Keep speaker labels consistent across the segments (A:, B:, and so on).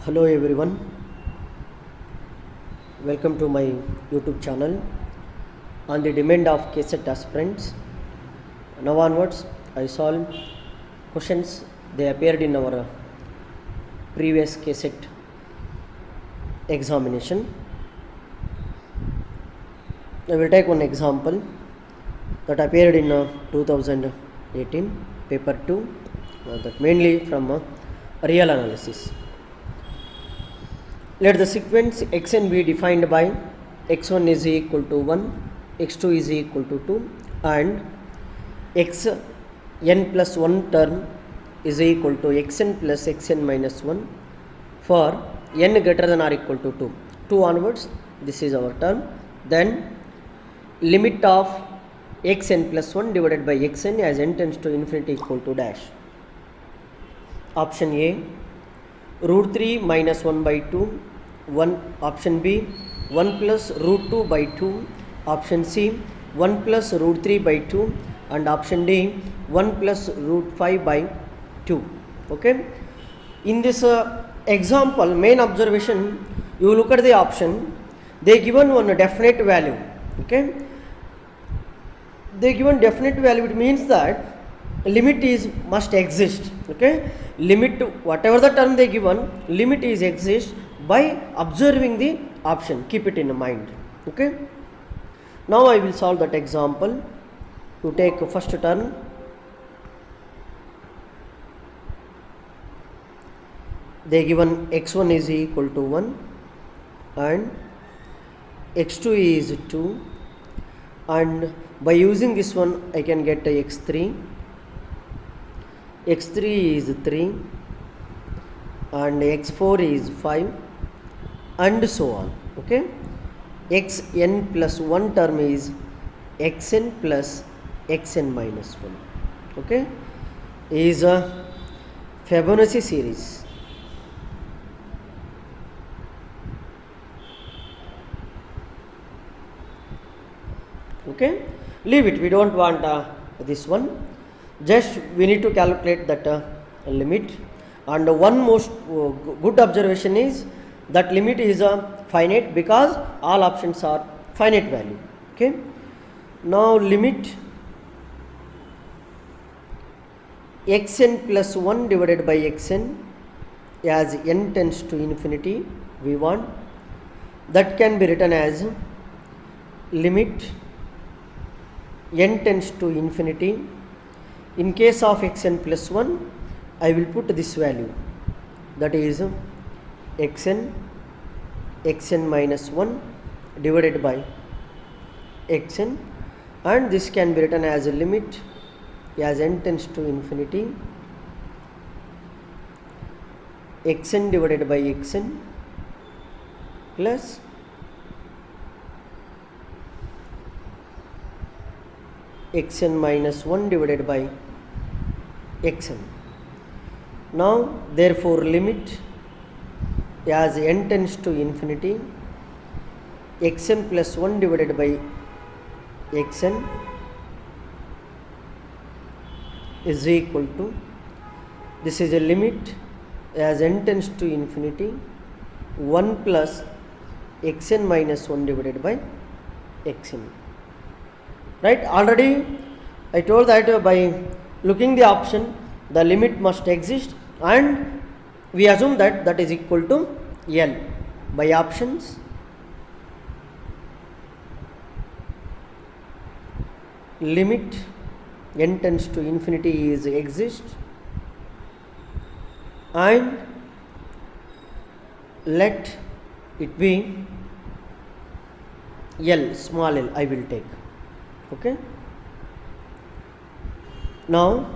A: Hello everyone, welcome to my YouTube channel on the demand of KCET aspirants. Now onwards, I solve questions they appeared in our previous KCET examination. I will take one example that appeared in 2018 paper 2, that mainly from real analysis. Let the sequence xn be defined by x1 is equal to 1, x2 is equal to 2 and xn plus 1 term is equal to xn plus xn minus 1 for n greater than or equal to 2. 2 onwards, this is our term. Then limit of xn plus 1 divided by xn as n tends to infinity equal to dash. Option A, root 3 minus 1 by 2, 1. Option B, 1 plus root 2 by 2. Option C, 1 plus root 3 by 2. And option D, 1 plus root 5 by 2. Okay. In this example, main observation, you look at the option, they given one definite value. Okay. They given definite value, it means that limit is must exist. Okay, limit, whatever the term they given, limit is exist by observing the option. Keep it in mind. Okay, now I will solve that example. You take first term, they given x1 is equal to 1 and x2 is 2, and by using this one I can get x3 is 3 and x4 is 5 and so on. Okay, xn plus 1 term is xn plus xn minus 1. Okay, is a Fibonacci series. Okay, leave it, we don't want this one. Just we need to calculate that limit, and one most good observation is that limit is finite because all options are finite value. Okay, now limit xn plus 1 divided by xn as n tends to infinity, we want that can be written as limit n tends to infinity. In case of xn plus 1, I will put this value, that is xn minus 1 divided by xn, and this can be written as a limit as n tends to infinity xn divided by xn plus xn minus 1 divided by xn. Now therefore limit as n tends to infinity xn plus 1 divided by xn is equal to, this is a limit as n tends to infinity 1 plus xn minus 1 divided by xn. Right, already I told that by looking the option the limit must exist, and we assume that that is equal to L by options. Limit n tends to infinity is exist, and let it be L, small l I will take. Okay, now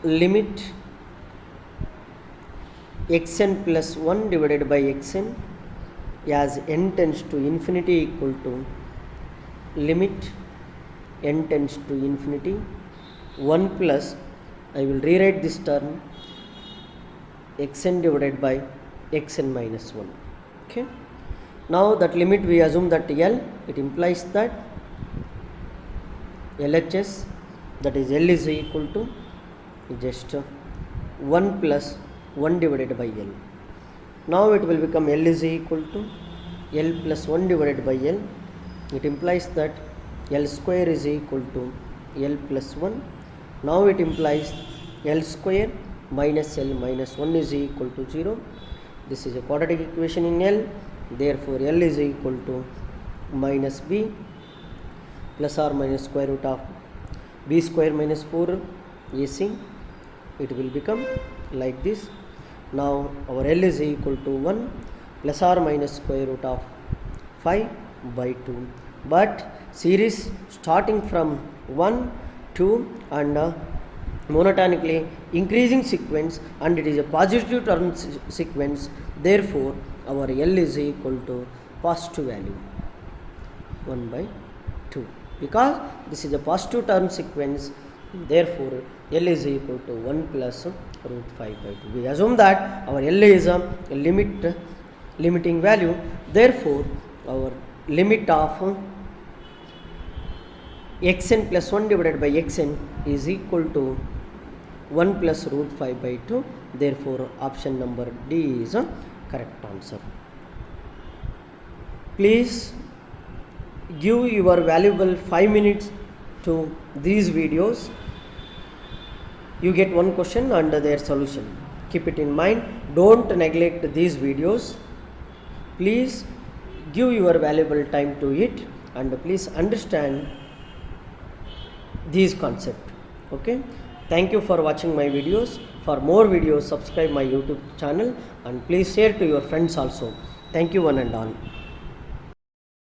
A: limit xn plus 1 divided by xn as n tends to infinity equal to limit n tends to infinity 1 plus, I will rewrite this term, xn divided by xn minus 1. Okay, now that limit we assume that L, it implies that LHS, that is L is equal to just 1 plus 1 divided by L. Now it will become L is equal to L plus 1 divided by L. It implies that L square is equal to L plus 1. Now it implies L square minus L minus 1 is equal to 0. This is a quadratic equation in L. Therefore, L is equal to minus B plus or minus square root of B square minus 4 AC. It will become like this. Now our L is equal to 1 plus or minus square root of 5 by 2. But series starting from 1, 2 and monotonically increasing sequence, and it is a positive term sequence. Therefore, our L is equal to positive value 1 by 2. Because this is a positive term sequence, therefore L is equal to 1 plus root 5 by 2. We assume that our L is a limiting value. Therefore, our limit of xn plus 1 divided by xn is equal to 1 plus root 5 by 2. Therefore, option number D is a correct answer. Please give your valuable 5 minutes to these videos. You get one question and their solution. Keep it in mind. Don't neglect these videos. Please give your valuable time to it and please understand these concepts. Okay. Thank you for watching my videos. For more videos, subscribe my YouTube channel and please share to your friends also. Thank you one and all.